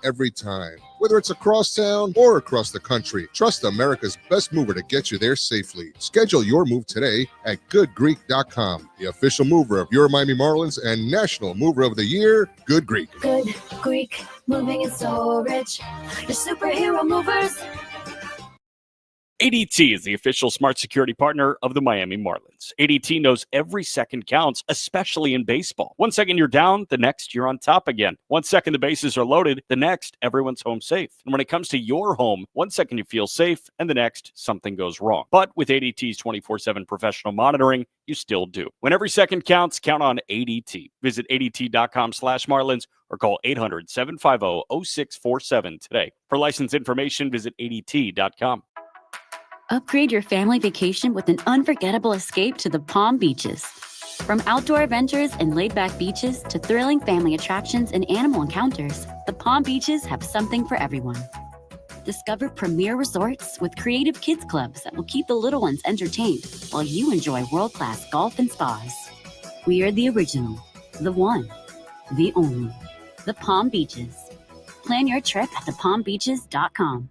every time. Whether it's across town or across the country, trust America's best mover to get you there safely. Schedule your move today at goodgreek.com, the official mover of your Miami Marlins and National Mover of the Year, Good Greek. Good Greek, moving and storage. Your superhero movers. ADT is the official smart security partner of the Miami Marlins. ADT knows every second counts, especially in baseball. 1 second you're down, the next you're on top again. 1 second the bases are loaded, the next everyone's home safe. And when it comes to your home, 1 second you feel safe, and the next something goes wrong. But with ADT's 24/7 professional monitoring, you still do. When every second counts, count on ADT. Visit ADT.com/Marlins or call 800-750-0647 today. For license information, visit ADT.com. Upgrade your family vacation with an unforgettable escape to the Palm Beaches. From outdoor adventures and laid-back beaches to thrilling family attractions and animal encounters, the Palm Beaches have something for everyone. Discover premier resorts with creative kids clubs that will keep the little ones entertained while you enjoy world-class golf and spas. We are the original, the one, the only, the Palm Beaches. Plan your trip at thepalmbeaches.com.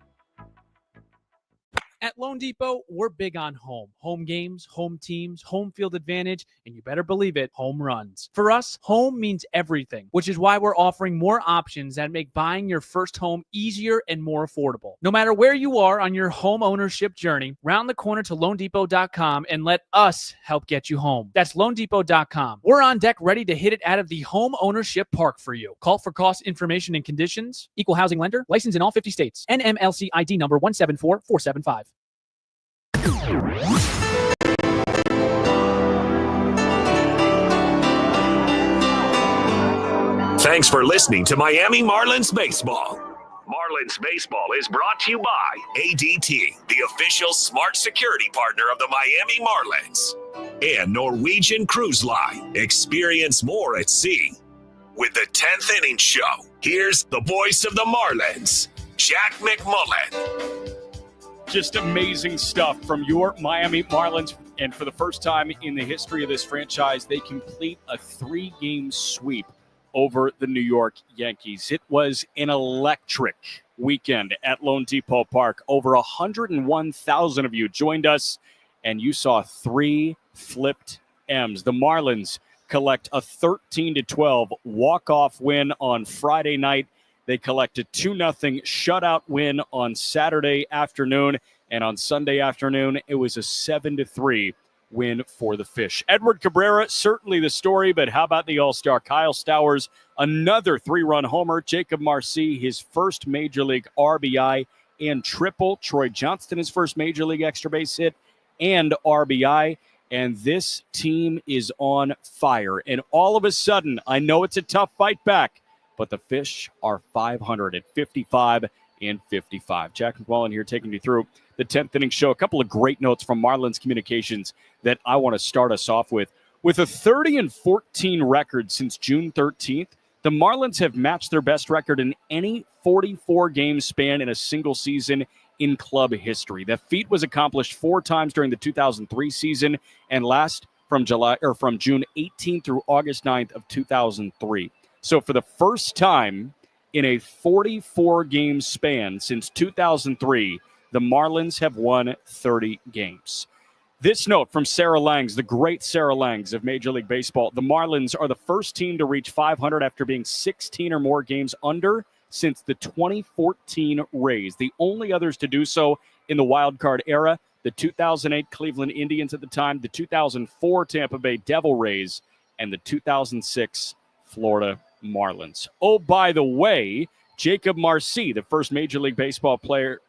At Loan Depot, we're big on home. Home games, home teams, home field advantage, and you better believe it, home runs. For us, home means everything, which is why we're offering more options that make buying your first home easier and more affordable. No matter where you are on your home ownership journey, round the corner to LoanDepot.com and let us help get you home. That's LoanDepot.com. We're on deck ready to hit it out of the home ownership park for you. Call for cost information and conditions. Equal housing lender. Licensed in all 50 states. NMLC ID number 174475. Thanks for listening to Miami Marlins Baseball. Marlins Baseball is brought to you by ADT, the official smart security partner of the Miami Marlins, and Norwegian Cruise Line. Experience more at sea. With the 10th Inning Show, here's the voice of the Marlins, Jack McMullen. Just amazing stuff from your Miami Marlins. And for the first time in the history of this franchise, they complete a 3-game sweep over the New York Yankees. It was an electric weekend at Loan Depot Park. Over 101,000 of you joined us, and you saw 3 flipped M's. The Marlins collect a 13-12 walk-off win on Friday night. They collect a 2-0 shutout win on Saturday afternoon. And on Sunday afternoon, it was a 7-3 win for the Fish. Edward Cabrera, certainly the story, but how about the All-Star Kyle Stowers? Another 3-run homer. Jacob Marcy, his first Major League RBI and triple. Troy Johnston, his first Major League extra base hit and RBI. And this team is on fire. And all of a sudden, I know it's a tough fight back, but the Fish are 500 at 55-55. Jack McMullen here taking you through the 10th Inning Show. A couple of great notes from Marlins Communications that I want to start us off with. With a 30-14 record since June 13th, the Marlins have matched their best record in any 44-game span in a single season in club history. That feat was accomplished 4 times during the 2003 season and last from June 18th through August 9th of 2003. So for the first time in a 44-game span since 2003, the Marlins have won 30 games. This note from Sarah Langs, the great Sarah Langs of Major League Baseball. The Marlins are the first team to reach 500 after being 16 or more games under since the 2014 Rays. The only others to do so in the wild card era, the 2008 Cleveland Indians at the time, the 2004 Tampa Bay Devil Rays, and the 2006 Florida Marlins. Oh, by the way, Jacob Marcy, the first Major League Baseball player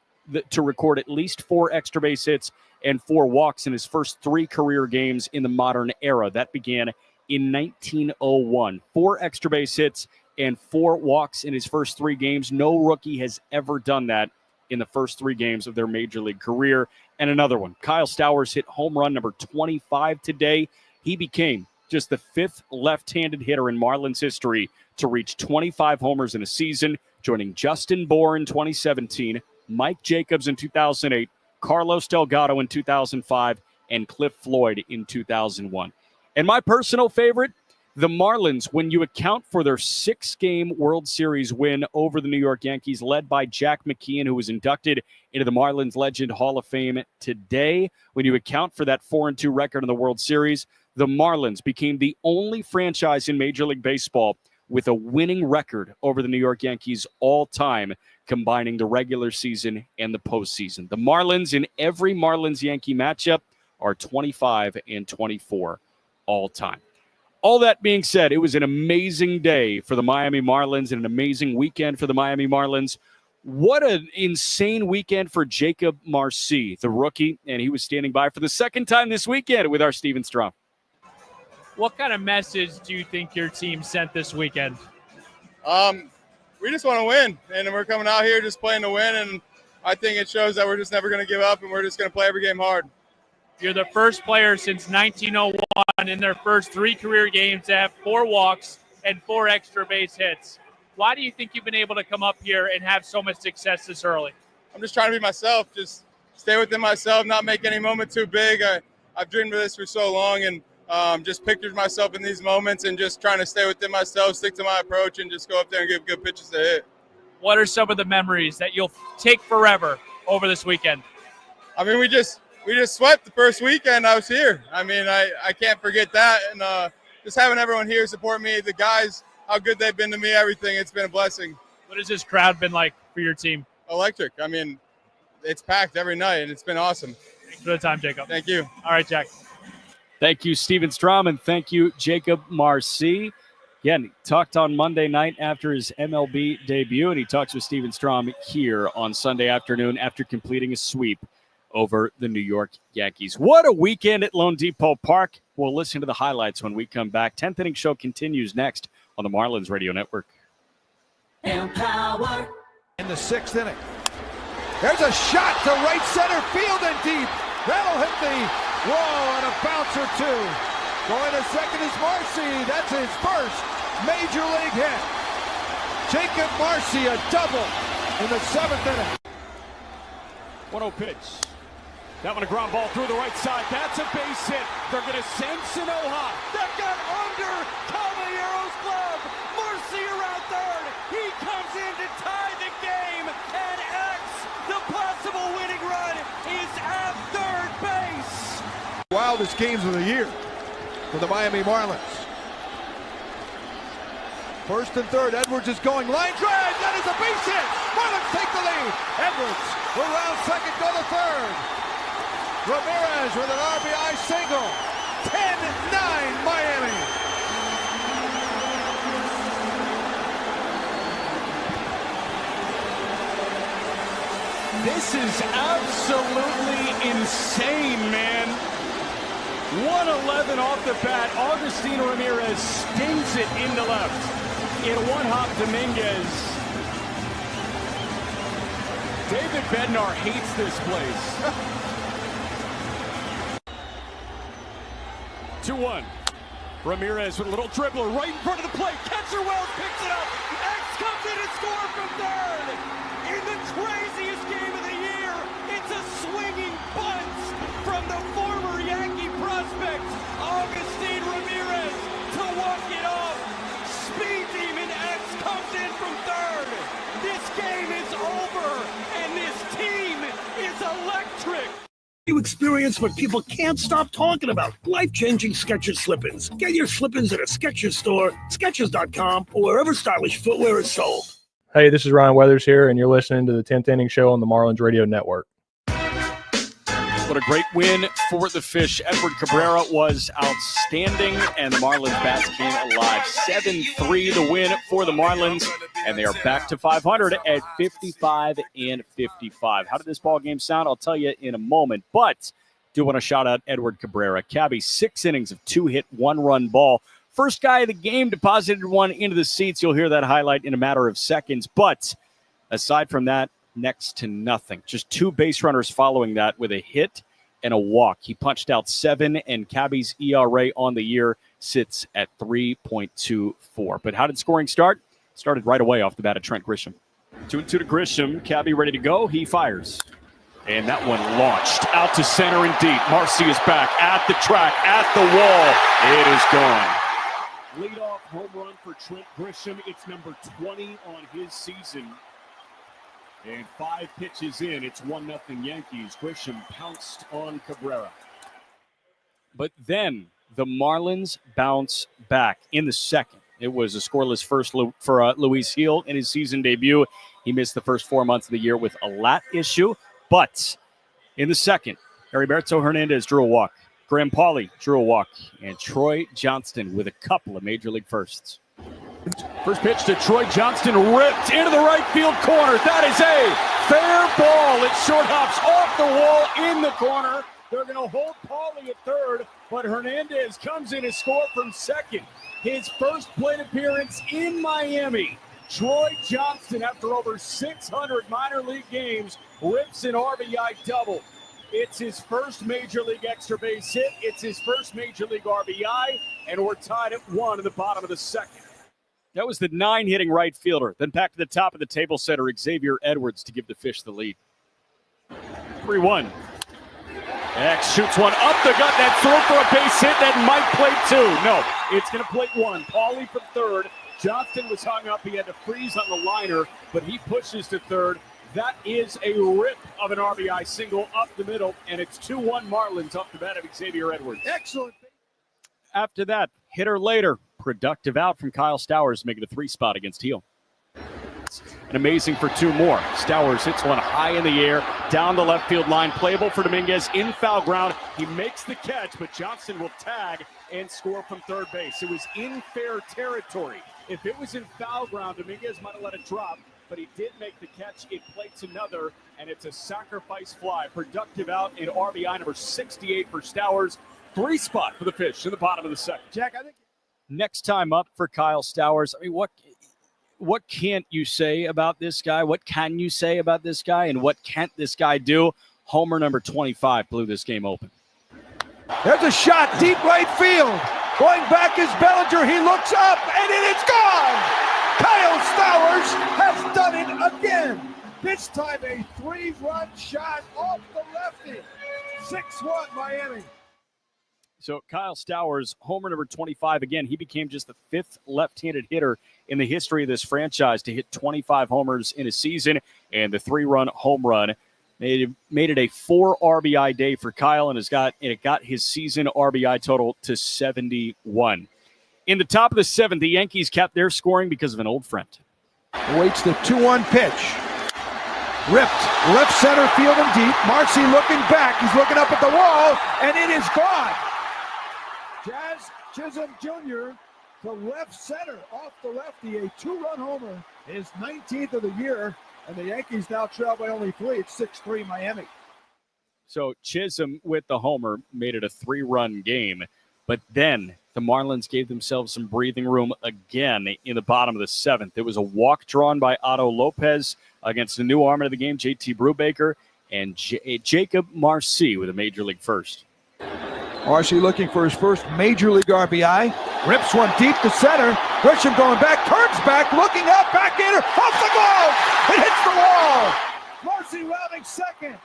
to record at least 4 extra base hits and 4 walks in his first 3 career games in the modern era. That began in 1901. 4 extra base hits and 4 walks in his first 3 games. No rookie has ever done that in the first 3 games of their Major League career. And another one, Kyle Stowers hit home run number 25 today. He became just the 5th left-handed hitter in Marlins history to reach 25 homers in a season, joining Justin Bour in 2017, Mike Jacobs in 2008, Carlos Delgado in 2005, and Cliff Floyd in 2001. And my personal favorite, The Marlins, when you account for their 6-game World Series win over the New York Yankees, led by Jack McKeon, who was inducted into the Marlins Legend Hall of Fame today, when you account for that 4-2 record in the World Series, the Marlins became the only franchise in Major League Baseball with a winning record over the New York Yankees all time, combining the regular season and the postseason. The Marlins in every Marlins-Yankee matchup are 25-24 all time. All that being said, it was an amazing day for the Miami Marlins and an amazing weekend for the Miami Marlins. What an insane weekend for Jacob Marcy, the rookie, and he was standing by for the second time this weekend with our Steven Strom. What kind of message do you think your team sent this weekend? We just want to win, and we're coming out here just playing to win, and I think it shows that we're just never going to give up, and we're just going to play every game hard. You're the first player since 1901 in their first 3 career games to have 4 walks and 4 extra base hits. Why do you think you've been able to come up here and have so much success this early? I'm just trying to be myself, just stay within myself, not make any moment too big. I've dreamed of this for so long, and just pictured myself in these moments and just trying to stay within myself, stick to my approach, and just go up there and give good pitches to hit. What are some of the memories that you'll take forever over this weekend? I mean, we just swept the first weekend I was here. I mean, I can't forget that. And just having everyone here support me, the guys, how good they've been to me, everything, it's been a blessing. What has this crowd been like for your team? Electric. I mean, it's packed every night, and it's been awesome. Thanks for the time, Jacob. Thank you. All right, Jack. Thank you, Steven Strom, and thank you, Jacob Marcy. Again, he talked on Monday night after his MLB debut, and he talks with Steven Strom here on Sunday afternoon after completing a sweep over the New York Yankees. What a weekend at Lone Depot Park. We'll listen to the highlights when we come back. 10th Inning Show continues next on the Marlins Radio Network. Empower. In the 6th inning. There's a shot to right center field and deep. That'll hit the wall on a bounce or 2. Going to second is Marcy. That's his first major league hit. Jacob Marcy, a double in the 7th inning. 1-0 pitch. That one a ground ball through the right side. That's a base hit. They're going to send Sanoja. That got under Caballero's glove. Marcy around third. He comes in to tie the game. And X, the possible winning run, is at third base. Wildest games of the year for the Miami Marlins. First and third, Edwards is going line drive. That is a base hit. Marlins take the lead. Edwards around second, go to third. Ramirez with an RBI single. 10-9 Miami. This is absolutely insane, man. 111 off the bat. Augustino Ramirez stings it into left. In one-hop, Dominguez. David Bednar hates this place. 2-1. Ramirez with a little dribbler right in front of the plate. Catcher Wells picks it up. X comes in and scores from third. In the craziest game of the year, it's a swinging bunt from the former Yankee prospect, Agustin Ramirez, to walk it off. Speed Demon X comes in from third. This game is over, and this team is electric. You experience what people can't stop talking about. Life-changing Skechers slip-ins. Get your slip-ins at a Skechers store, Skechers.com, or wherever stylish footwear is sold. Hey, this is Ryan Weathers here, and you're listening to the 10th Inning Show on the Marlins Radio Network. What a great win for the Fish. Edward Cabrera was outstanding, and the Marlins bats came alive. 7-3 the win for the Marlins, and they are back to 500 at 55-55. How did this ball game sound? I'll tell you in a moment, but do want to shout out Edward Cabrera. Cabby, 6 innings of 2-hit, 1-run ball. First guy of the game deposited one into the seats. You'll hear that highlight in a matter of seconds, but aside from that, next to nothing. Just 2 base runners following that with a hit and a walk. He punched out 7, and Cabby's ERA on the year sits at 3.24. But how did scoring start? Started right away off the bat of Trent Grisham. 2-2 to Grisham. Cabby ready to go. He fires. And that one launched out to center and deep. Marcy is back at the track, at the wall. It is gone. Leadoff home run for Trent Grisham. It's number 20 on his season. And 5 pitches in, it's 1-0 Yankees. Grisham pounced on Cabrera. But then the Marlins bounce back in the second. It was a scoreless first for Luis Gil in his season debut. He missed the first 4 months of the year with a lat issue. But in the second, Heriberto Hernandez drew a walk. Graham Pauley drew a walk. And Troy Johnston with a couple of Major League firsts. First pitch to Troy Johnston, ripped into the right field corner. That is a fair ball. It short hops off the wall in the corner. They're going to hold Pauley at third, but Hernandez comes in to score from second. His first plate appearance in Miami. Troy Johnston, after over 600 minor league games, rips an RBI double. It's his first Major League extra base hit. It's his first Major League RBI, and we're tied at 1 in the bottom of the second. That was the 9-hitting right fielder. Then back to the top of the table setter, Xavier Edwards, to give the Fish the lead. 3-1. X shoots one up the gut. That throw for a base hit that might plate 2. No, it's going to plate 1. Pauley for third. Johnston was hung up. He had to freeze on the liner, but he pushes to third. That is a rip of an RBI single up the middle, and it's 2-1 Marlins off the bat of Xavier Edwards. Excellent. After that, hitter later, productive out from Kyle Stowers, making a 3 spot against Heel. And amazing for 2 more. Stowers hits one high in the air, down the left field line, playable for Dominguez in foul ground. He makes the catch, but Johnson will tag and score from third base. It was in fair territory. If it was in foul ground, Dominguez might have let it drop, but he did make the catch. It plates another, and it's a sacrifice fly. Productive out in RBI number 68 for Stowers. 3 spot for the Fish in the bottom of the second. Jack, I think next time up for Kyle Stowers. I mean, what can't you say about this guy? What can you say about this guy? And what can't this guy do? Homer number 25 blew this game open. there's a shot deep right field. Going back is Bellinger. He looks up, and it is gone. Kyle Stowers has done it again. This time a 3-run shot off the lefty. 6-1 Miami. So Kyle Stowers, homer number 25. Again, he became just the 5th left-handed hitter in the history of this franchise to hit 25 homers in a season. And the 3-run home run made it a 4 RBI day for Kyle, and it got his season RBI total to 71. In the top of the 7th, the Yankees kept their scoring because of an old friend. Waits the 2-1 pitch. Ripped left center field and deep. Marcy looking back. He's looking up at the wall, and it is gone. Jazz Chisholm Jr. to left center off the lefty. A 2-run homer, his 19th of the year, and the Yankees now trail by only 3. It's 6-3 Miami. So Chisholm with the homer made it a 3-run game. But then the Marlins gave themselves some breathing room again in the bottom of the 7th. It was a walk drawn by Otto Lopez against the new arm of the game, JT Brubaker, and Jacob Marcy with a Major League first. Marcy looking for his first Major League RBI. Rips one deep to center. Grisham going back, turns back, looking up, backhander, off the glove! It hits the wall! Marcy rounding second.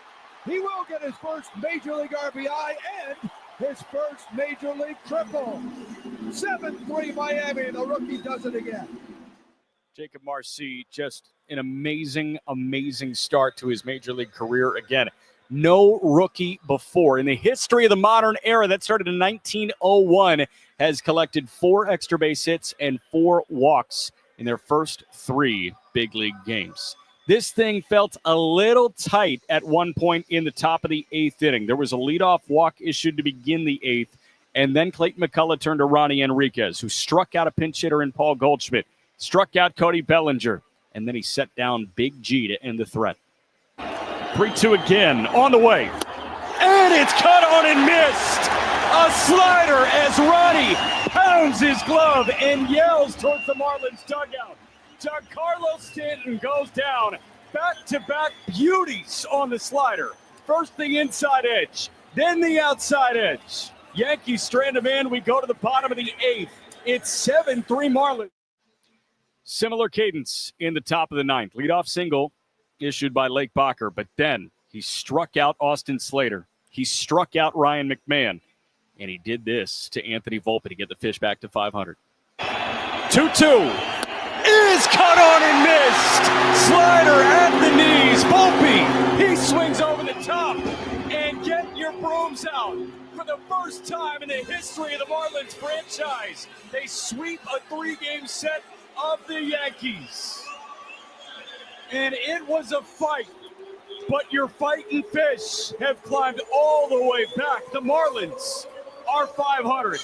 He will get his first Major League RBI and his first Major League triple. 7-3 Miami, and the rookie does it again. Jacob Marcy, just an amazing, amazing start to his Major League career again. No rookie before in the history of the modern era that started in 1901 has collected 4 extra base hits and 4 walks in their first 3 big league games. This thing felt a little tight at one point in the top of the 8th inning. There was a leadoff walk issued to begin the 8th, and then Clayton McCullough turned to Ronnie Enriquez, who struck out a pinch hitter in Paul Goldschmidt, struck out Cody Bellinger, and then he set down Big G to end the threat. 3-2 again, on the way. And it's cut on and missed. A slider as Ronnie pounds his glove and yells towards the Marlins dugout. Giancarlo Stanton goes down. Back-to-back beauties on the slider. First the inside edge, then the outside edge. Yankees strand a man. We go to the bottom of the 8th. It's 7-3 Marlins. Similar cadence in the top of the 9th. Leadoff single issued by Lake Bacher, but then he struck out Austin Slater. He struck out Ryan McMahon, and he did this to Anthony Volpe to get the Fish back to 500. 2-2 is cut on and missed. Slider at the knees. Volpe, he swings over the top. And get your brooms out. For the first time in the history of the Marlins franchise, they sweep a 3-game set of the Yankees. And it was a fight. But your fighting fish have climbed all the way back. The Marlins are 500.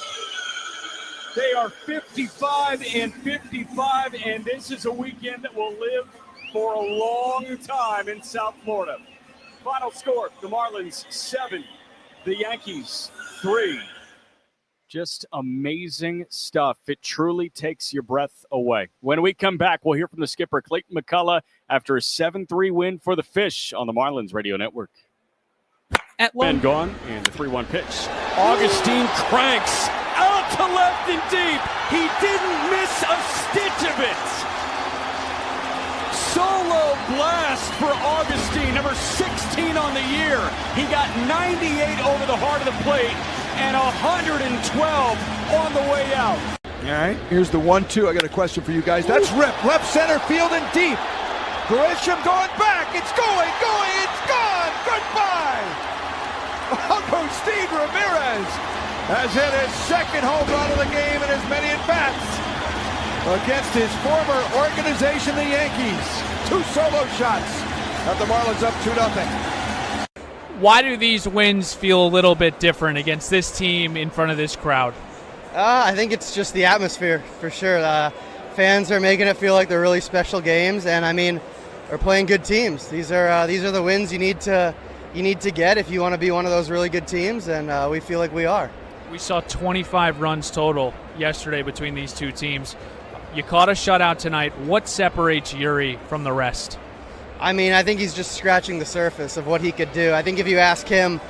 They are 55-55, and this is a weekend that will live for a long time in South Florida. Final score, the Marlins 7, the Yankees 3. Just amazing stuff. It truly takes your breath away. When we come back, we'll hear from the skipper, Clayton McCullough, after a 7-3 win for the Fish on the Marlins Radio Network. Ben gone, and the 3-1 pitch. Augustine cranks out to left and deep. He didn't miss a stitch of it. Solo blast for Augustine, number 16 on the year. He got 98 over the heart of the plate and 112 on the way out. All right, here's the 1-2. I got a question for you guys. That's ripped left center field and deep. Grisham going back. It's going. It's gone. Goodbye. Agustin Ramirez has hit his second home run of the game in as many at-bats against his former organization, the Yankees. 2 solo shots. Have the Marlins up 2-0. Why do these wins feel a little bit different against this team in front of this crowd? I think it's just the atmosphere, for sure. Fans are making it feel like they're really special games, and I mean, we're playing good teams. These are the wins you need to get if you want to be one of those really good teams, and we feel like we are. We saw 25 runs total yesterday between these two teams. You caught a shutout tonight. What separates Yuri from the rest? I mean, I think he's just scratching the surface of what he could do. I think if you ask him,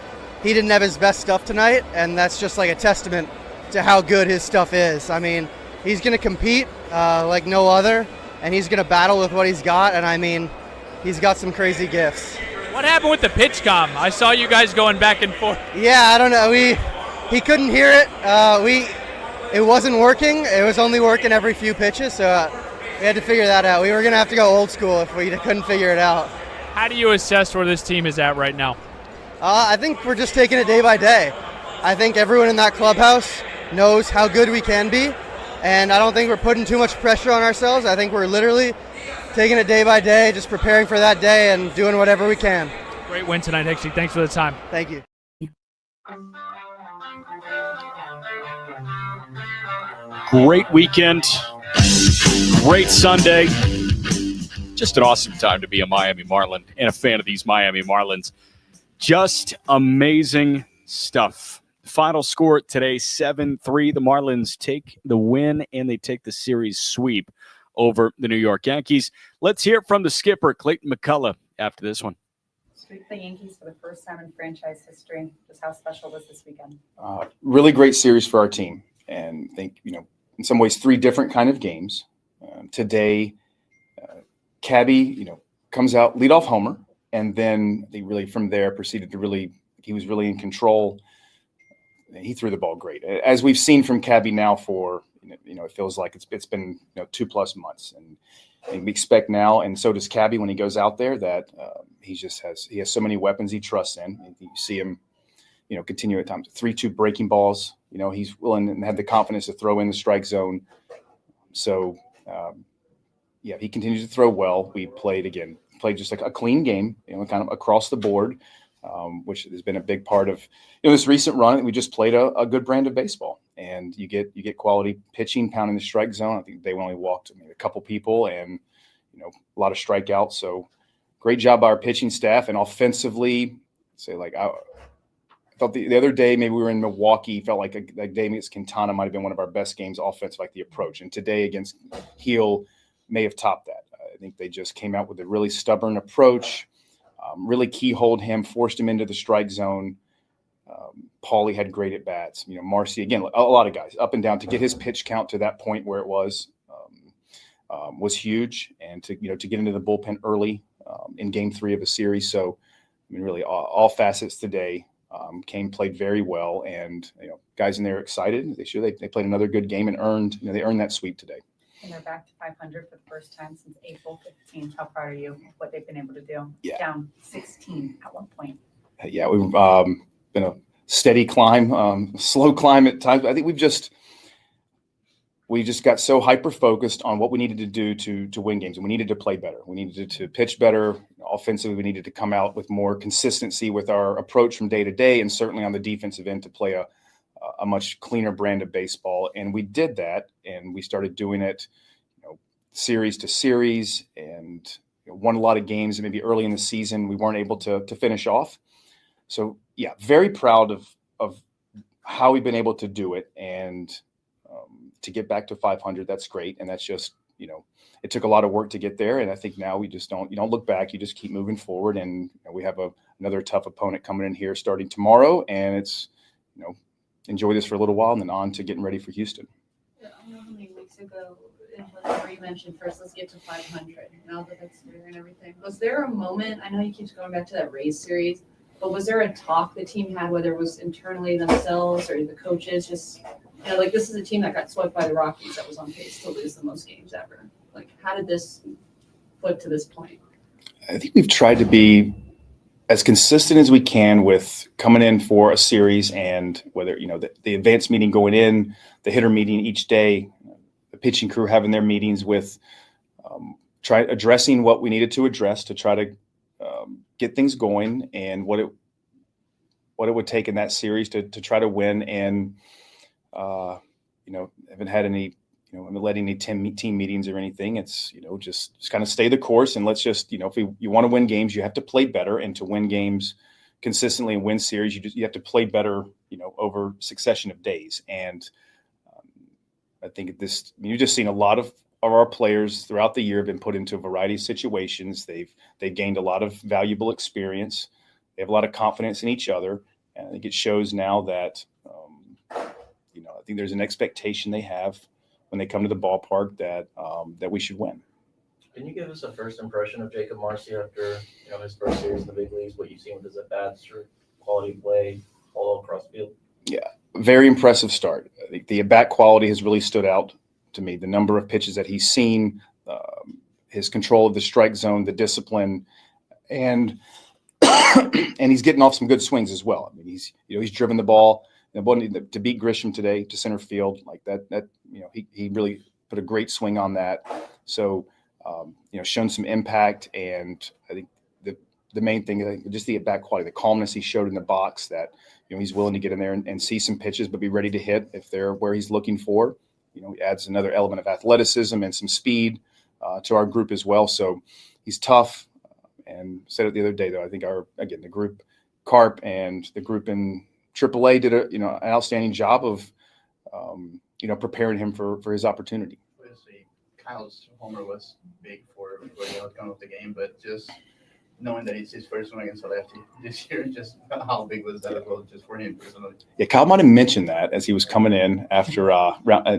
he didn't have his best stuff tonight, and that's just like a testament to how good his stuff is. I mean, he's going to compete like no other, and he's going to battle with what he's got, and I mean, he's got some crazy gifts. What happened with the pitch comm? I saw you guys going back and forth. Yeah, I don't know. He couldn't hear it. It wasn't working. It was only working every few pitches, so we had to figure that out. We were going to have to go old school if we couldn't figure it out. How do you assess where this team is at right now? I think we're just taking it day by day. I think everyone in that clubhouse knows how good we can be, and I don't think we're putting too much pressure on ourselves. I think we're literally taking it day by day, just preparing for that day and doing whatever we can. Great win tonight, Hixie. Thanks for the time. Thank you. Great weekend. Great Sunday. Just an awesome time to be a Miami Marlin and a fan of these Miami Marlins. Just amazing stuff. Final score today, 7-3. The Marlins take the win and they take the series sweep over the New York Yankees. Let's hear from the skipper, Clayton McCullough, after this one. Sweep the Yankees for the first time in franchise history. Just how special was this weekend? Really great series for our team. And I think, in some ways, 3 different kind of games. Today, Cabby, comes out, leadoff homer, and then they really from there proceeded to he was really in control. He threw the ball great, as we've seen from Cabby now for it feels like it's been 2+ months, and we expect now, and so does Cabby when he goes out there, that he has so many weapons he trusts in. And you see him, continue at times 3-2 breaking balls. He's willing and had the confidence to throw in the strike zone. So, he continues to throw well. We played just like a clean game, kind of across the board, which has been a big part of this recent run. We just played a good brand of baseball, and you get quality pitching, pounding the strike zone. I think they only walked a couple people, and a lot of strikeouts. So, great job by our pitching staff, and offensively, I thought the other day, maybe we were in Milwaukee, felt like a day against Quintana might have been one of our best games offense, like the approach. And today against Heel may have topped that. I think they just came out with a really stubborn approach, really keyholed him, forced him into the strike zone. Paulie had great at bats. Marcy, again, a lot of guys up and down to get his pitch count to that point where it was huge. And to get into the bullpen early in game 3 of the series. So, really all facets today. Played very well, and guys in there excited. They played another good game and earned they earned that sweep today. And they're back to 500 for the first time since April 15th. How proud are you of what they've been able to do? Yeah. Down 16 at one point. Yeah, we've been a steady climb, slow climb at times. I think we just got so hyper focused on what we needed to do to win games, and we needed to play better. We needed to pitch better offensively. We needed to come out with more consistency with our approach from day to day, and certainly on the defensive end to play a much cleaner brand of baseball. And we did that, and we started doing it, series to series, and won a lot of games. And maybe early in the season we weren't able to finish off. So yeah, very proud of how we've been able to do it, and to get back to 500. That's great, and that's just it took a lot of work to get there. And I think now we just don't look back. You just keep moving forward, and we have another tough opponent coming in here starting tomorrow, and it's enjoy this for a little while and then on to getting ready for Houston. I don't know how many weeks ago whenever you mentioned first, let's get to 500 now that it's through and everything. Was there a moment, I know you keep going back to that Rays series, but was there a talk the team had, whether it was internally themselves or the coaches, just, like this is a team that got swept by the Rockies that was on pace to lose the most games ever. Like, how did this flip to this point? I think we've tried to be as consistent as we can with coming in for a series, and whether, the advanced meeting going in, the hitter meeting each day, the pitching crew having their meetings with try addressing what we needed to address to try to get things going, and what it would take in that series to try to win. And haven't had any, haven't led any team meetings or anything. It's just kind of stay the course, and let's just if you want to win games, you have to play better, and to win games consistently and win series, you have to play better over succession of days. And I think you've just seen a lot of our players throughout the year have been put into a variety of situations. They've gained a lot of valuable experience. They have a lot of confidence in each other, and I think it shows now that I think there's an expectation they have when they come to the ballpark that we should win. Can you give us a first impression of Jacob Marcy after his first series in the big leagues? What you've seen with his at-bats or quality play all across the field? Yeah, very impressive start. I think the at-bat quality has really stood out to me. The number of pitches that he's seen, his control of the strike zone, the discipline, and he's getting off some good swings as well. I mean, he's driven the ball. To beat Grisham today to center field like that, he really put a great swing on that. So, shown some impact, and I think the main thing is just the at-bat quality, the calmness he showed in the box, that he's willing to get in there and see some pitches, but be ready to hit if they're where he's looking for. He adds another element of athleticism and some speed to our group as well. So he's tough. And said it the other day, though, I think the group Carp and the group in AAA did an outstanding job of preparing him for his opportunity. Obviously, Kyle's homer was big for the outcome of the game, but just knowing that it's his first one against a lefty this year, just how big was that as well, just for him personally? Yeah, Kyle might have mentioned that as he was coming in after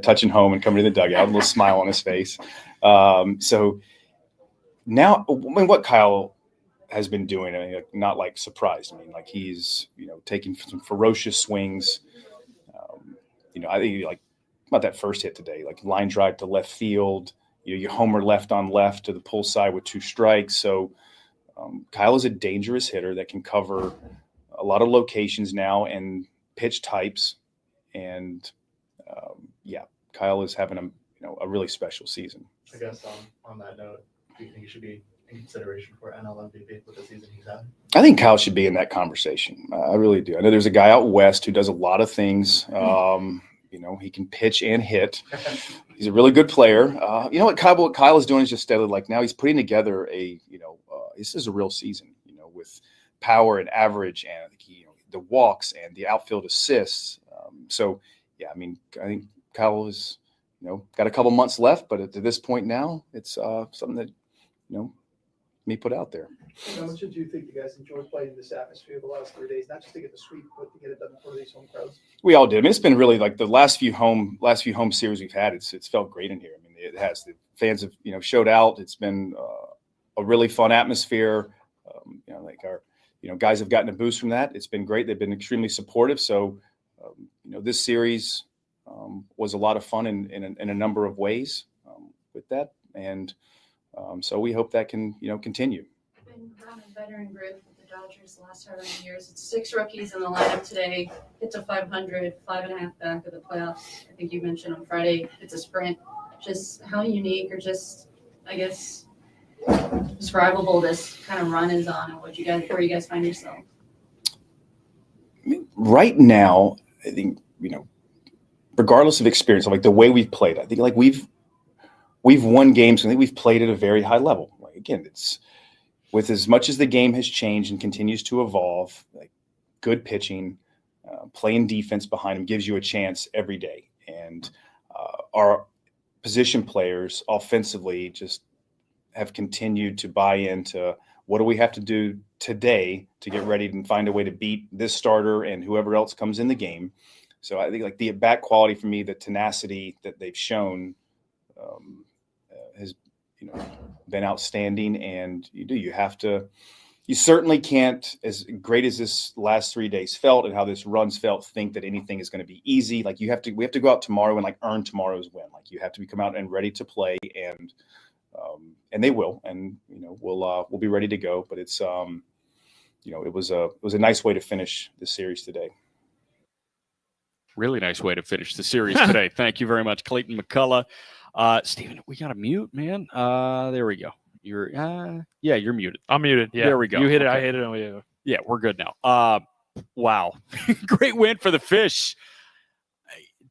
touching home and coming to the dugout, a little smile on his face. So now, what Kyle has been doing, not like surprised. He's taking some ferocious swings. I think about that first hit today, line drive to left field. You homer left on left to the pull side with 2 strikes. So Kyle is a dangerous hitter that can cover a lot of locations now and pitch types. And Kyle is having a really special season. I guess on that note, do you think he should be in consideration for NL MVP with the season he's had? I think Kyle should be in that conversation. I really do. I know there's a guy out west who does a lot of things. He can pitch and hit. He's a really good player. What Kyle is doing is just steadily, now he's putting together this is a real season, with power and average, and I think the walks and the outfield assists. I think Kyle has, got a couple months left, but at this point now, it's something that, me put out there. How much did you think you guys enjoyed playing this atmosphere the last 3 days, not just to get the sweep, but to get it done for these home crowds? We all did. It's been really the last few home series we've had. It's felt great in here. It has. The fans have showed out. It's been a really fun atmosphere. Our guys have gotten a boost from that. It's been great. They've been extremely supportive. So this series was a lot of fun in a number of ways. with that. And so we hope that can, continue. Been around a veteran group with the Dodgers the last however many years. It's 6 rookies in the lineup today. Hit to 500, 5.5 back of the playoffs. I think you mentioned on Friday it's a sprint. Just how unique or just, I guess, describable this kind of run is on and where you guys find yourself. I mean, right now, I think, regardless of experience, like the way we've played, I think like we've won games. I think we've played at a very high level. Like, again, it's with as much as the game has changed and continues to evolve, like good pitching, playing defense behind them gives you a chance every day. And our position players offensively just have continued to buy into what do we have to do today to get ready and find a way to beat this starter and whoever else comes in the game. So I think like the at-bat quality for me, the tenacity that they've shown has been outstanding. And you certainly can't, as great as this last 3 days felt and how this run's felt, think that anything is going to be easy. Like we have to go out tomorrow and like earn tomorrow's win. Like you have to come out and ready to play, and they will, and we'll be ready to go. But it's it was a nice way to finish the series today. Really nice way to finish the series today. Thank you very much, Clayton McCullough. Steven, we got to mute, man. There we go. You're muted. I'm muted. Yeah. There we go. You hit it. Okay. I hit it. Yeah, we're good now. Wow. Great win for the Fish.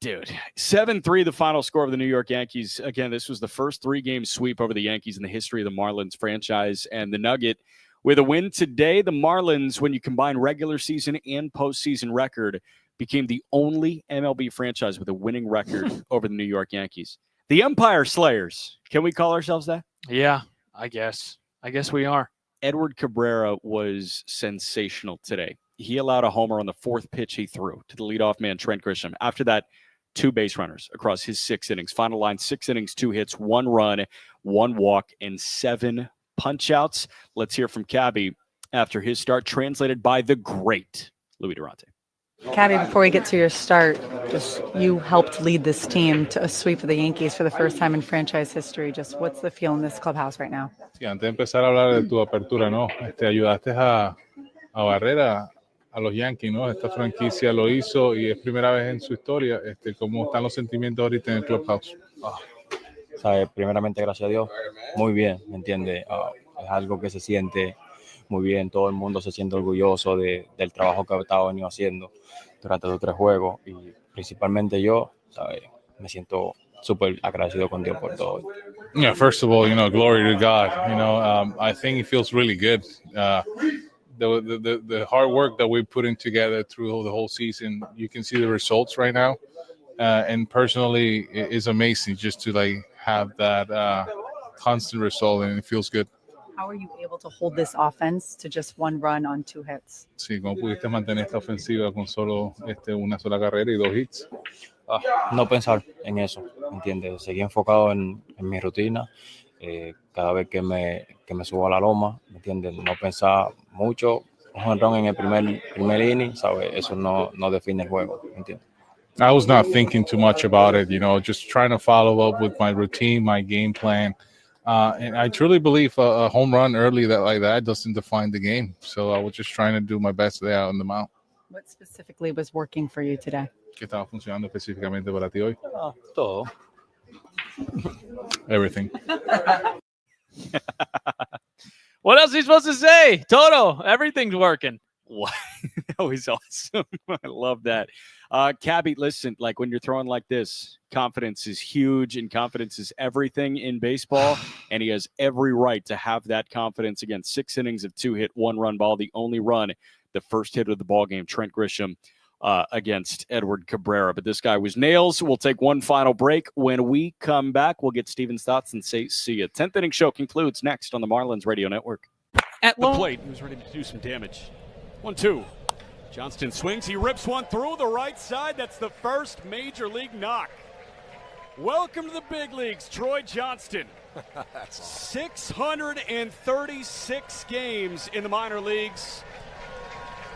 Dude, 7-3, the final score of the New York Yankees. Again, this was the first 3-game sweep over the Yankees in the history of the Marlins franchise. And the Nugget, with a win today, the Marlins, when you combine regular season and postseason record, became the only MLB franchise with a winning record over the New York Yankees. The Empire Slayers. Can we call ourselves that? Yeah, I guess we are. Edward Cabrera was sensational today. He allowed a homer on the 4th pitch he threw to the leadoff man, Trent Grisham. After that, 2 base runners across his 6 innings. Final line, 6 innings, 2 hits, 1 run, 1 walk, and 7 punch-outs. Let's hear from Cabby after his start, translated by the great Louis Durante. Cabby, before we get to your start, just you helped lead this team to a sweep of the Yankees for the first time in franchise history. Just what's the feel in this clubhouse right now? Sí, antes de empezar a hablar de tu apertura, ¿no? Ayudaste a barrer a los Yankees, ¿no? Esta franquicia lo hizo y es primera vez en su historia. ¿Cómo están los sentimientos ahorita en el clubhouse? ¿Sabes? Primeramente, gracias a Dios, muy bien, ¿me entiendes? Es algo que se siente muy bien, todo el mundo se siente orgulloso del trabajo que he venido haciendo durante los 3 juegos y principalmente yo, ¿sabes? Me siento súper agradecido con Dios por todo. Yeah, first of all, glory to God. I think it feels really good. The hard work that we're putting together through the whole season, you can see the results right now. And personally, it's amazing just to have that constant result, and it feels good. How are you able to hold this offense to just 1 run on 2 hits? Sí, ¿cómo pudiste mantener esta ofensiva con solo una sola carrera y 2 hits? No pensar en eso, ¿me entiendes? Seguir enfocado en mi rutina. Cada vez que me subo a la loma, ¿me entiendes? No pensar mucho. Un jonrón en el primer inning, ¿sabes? Eso no define el juego, ¿me entiendes? I was not thinking too much about it, just trying to follow up with my routine, my game plan. And I truly believe a home run early like that doesn't define the game. So I was just trying to do my best there out on the mound. What specifically was working for you today? ¿Qué estaba funcionando específicamente para ti hoy? Todo. Everything. What else are you supposed to say? Toto, everything's working. That was awesome. I love that. Cabby, listen, when you're throwing like this, confidence is huge and confidence is everything in baseball. And he has every right to have that confidence. Again, 6 innings of 2 hit, 1 run ball, the only run, the first hit of the ball game, Trent Grisham against Edward Cabrera. But this guy was nails. We'll take one final break. When we come back, we'll get Steven's thoughts and say see ya. 10th inning show concludes next on the Marlins Radio Network. At the plate, he was ready to do some damage. 1-2. Johnston swings. He rips one through the right side. That's the first major league knock. Welcome to the big leagues, Troy Johnston. 636 games in the minor leagues.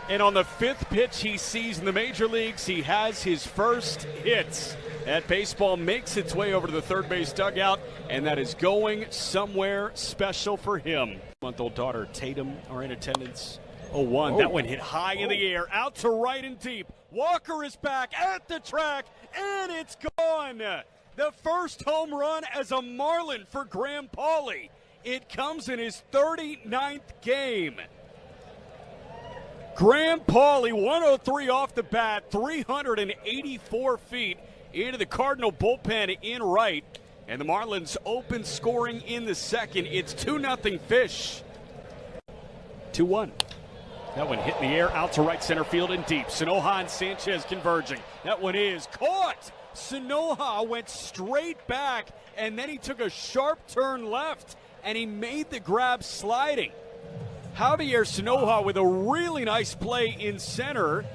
And on the 5th pitch he sees in the major leagues, he has his first hits. That baseball makes its way over to the third base dugout, and that is going somewhere special for him. Month-old daughter Tatum are in attendance. 0-1. That one hit high in the air, out to right and deep. Walker is back at the track, and it's gone. The first home run as a Marlin for Graham Pauley. It comes in his 39th game. Graham Pauley, 103 off the bat, 384 feet into the Cardinal bullpen in right. And the Marlins open scoring in the second. It's 2-0 Fish. 2-1. That one hit in the air out to right center field and deep. Sanoja and Sanchez converging. That one is caught. Sanoja went straight back, and then he took a sharp turn left, and he made the grab sliding. Javier Sanoja with a really nice play in center.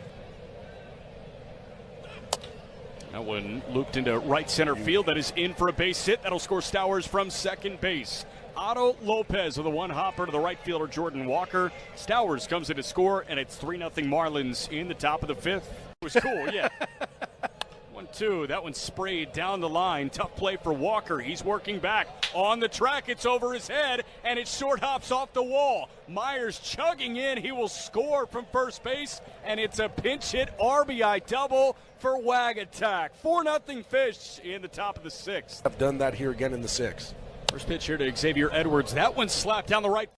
That one looped into right center field. That is in for a base hit. That'll score Stowers from second base. Otto Lopez with a one-hopper to the right fielder, Jordan Walker. Stowers comes in to score, and it's 3-0 Marlins in the top of the fifth. It was cool, yeah. 1-2. That one sprayed down the line. Tough play for Walker. He's working back. On the track, it's over his head, and it short hops off the wall. Myers chugging in. He will score from first base, and it's a pinch hit RBI double for Wag Attack. 4-0 Fish in the top of the sixth. I've done that here again in the sixth. First pitch here to Xavier Edwards. That one slapped down the right.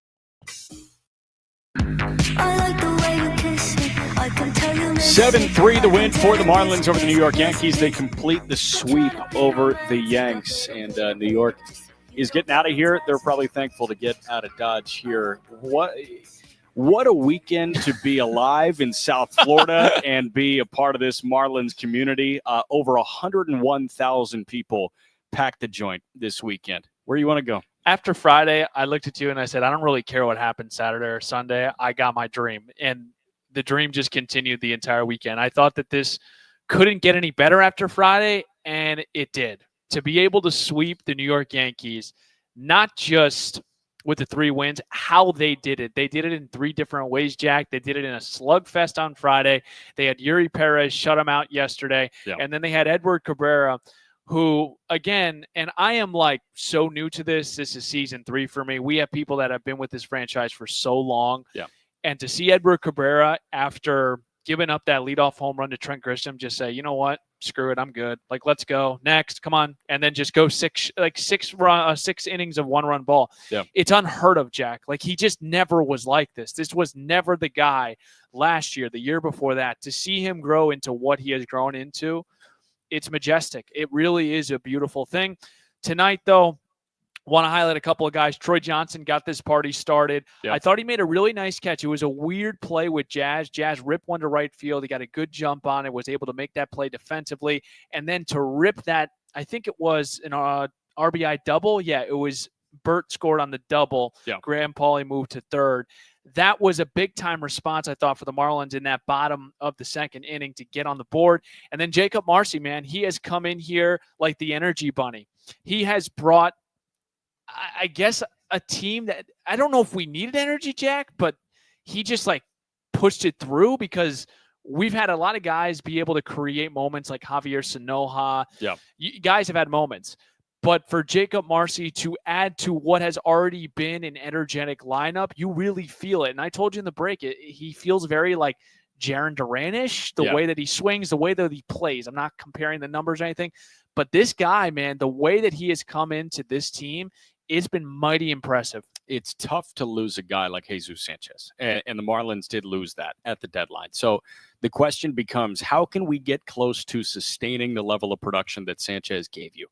I like the way you kiss me. I can tell you 7-3 the win for the Marlins over the New York Yankees. They complete the sweep over the Yanks, and New York is getting out of here. They're probably thankful to get out of Dodge here. What a weekend to be alive in South Florida and be a part of this Marlins community. Over 101,000 people packed the joint this weekend. Where do you want to go? After Friday, I looked at you and I said, I don't really care what happened Saturday or Sunday. I got my dream. And the dream just continued the entire weekend. I thought that this couldn't get any better after Friday, and it did. To be able to sweep the New York Yankees, not just with the 3 wins, how they did it. They did it in 3 different ways, Jack. They did it in a slugfest on Friday. They had Yuri Perez shut him out yesterday. Yeah. And then they had Edward Cabrera, who, again, and I am like so new to this. This is season 3 for me. We have people that have been with this franchise for so long. Yeah. And to see Edward Cabrera, after giving up that leadoff home run to Trent Grisham, just say, you know what? Screw it. I'm good. Like, let's go next. Come on. And then just go six innings of 1-run ball. Yeah. It's unheard of, Jack. Like, he just never was like this. This was never the guy last year, the year before that. To see him grow into what he has grown into, it's majestic. It really is a beautiful thing. Tonight, though, want to highlight a couple of guys. Troy Johnson got this party started. Yep. I thought he made a really nice catch. It was a weird play with Jazz. Jazz ripped one to right field. He got a good jump on it, was able to make that play defensively. And then to rip that, I think it was an RBI double. Yeah, it was Burt scored on the double. Yeah. Graham Pauley moved to third. That was a big-time response, I thought, for the Marlins in that bottom of the second inning to get on the board. And then Jacob Marcy, man, he has come in here like the energy bunny. He has brought, I guess, a team that I don't know if we needed energy, Jack, but he just like pushed it through because we've had a lot of guys be able to create moments like Javier Sanoja. Yeah. You guys have had moments. But for Jacob Marcy to add to what has already been an energetic lineup, you really feel it. And I told you in the break, he feels very like Jarren Duran-ish, the way that he swings, the way that he plays. I'm not comparing the numbers or anything. But this guy, man, the way that he has come into this team, it's been mighty impressive. It's tough to lose a guy like Jesus Sanchez, and the Marlins did lose that at the deadline. So the question becomes, how can we get close to sustaining the level of production that Sanchez gave you?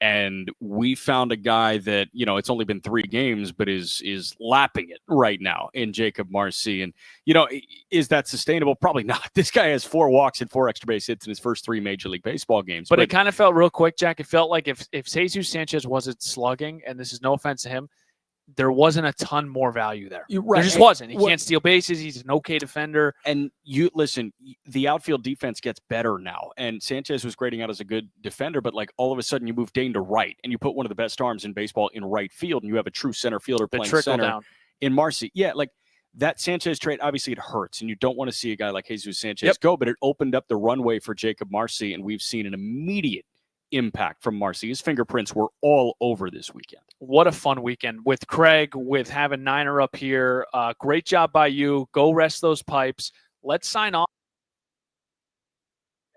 And we found a guy that, you know, it's only been 3 games, but is lapping it right now in Jacob Marcy. And, you know, is that sustainable? Probably not. This guy has 4 walks and 4 extra base hits in his first 3 Major League Baseball games. But it kind of felt real quick, Jack. It felt like if Jesus Sanchez wasn't slugging, and this is no offense to him, there wasn't a ton more value there. Right. There just wasn't. He can't steal bases. He's an okay defender. And you listen, the outfield defense gets better now. And Sanchez was grading out as a good defender, but like all of a sudden you move Dane to right and you put one of the best arms in baseball in right field and you have a true center fielder playing center down in Marcy. Yeah, like that Sanchez trade, obviously it hurts and you don't want to see a guy like Jesus Sanchez go, but it opened up the runway for Jacob Marcy and we've seen an immediate impact from Marcy. His fingerprints were all over this weekend. What a fun weekend with Craig, with having Niner up here. Great job by you. Go rest those pipes. Let's sign off.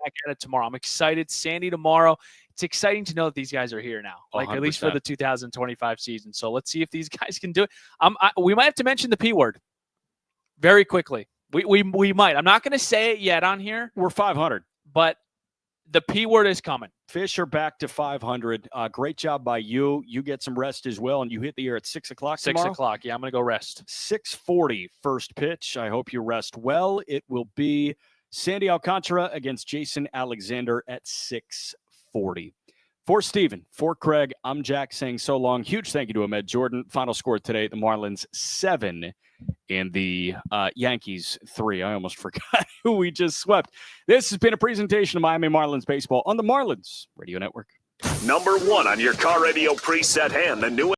Back at it tomorrow. I'm excited. Sandy tomorrow. It's exciting to know that these guys are here now, like 100%. At least for the 2025 season. So let's see if these guys can do it. We might have to mention the P word very quickly. We might. I'm not going to say it yet on here. We're 500, but the P word is coming. Fish are back to 500. Great job by you. You get some rest as well, and you hit the air at 6 o'clock tomorrow? 6 o'clock. Yeah, I'm going to go rest. 6:40 first pitch. I hope you rest well. It will be Sandy Alcantara against Jason Alexander at 6:40. For Steven, for Craig, I'm Jack saying so long. Huge thank you to Ahmed Jordan. Final score today, the Marlins 7 and the Yankees 3. I almost forgot who we just swept. This has been a presentation of Miami Marlins baseball on the Marlins Radio Network. #1 on your car radio preset and the new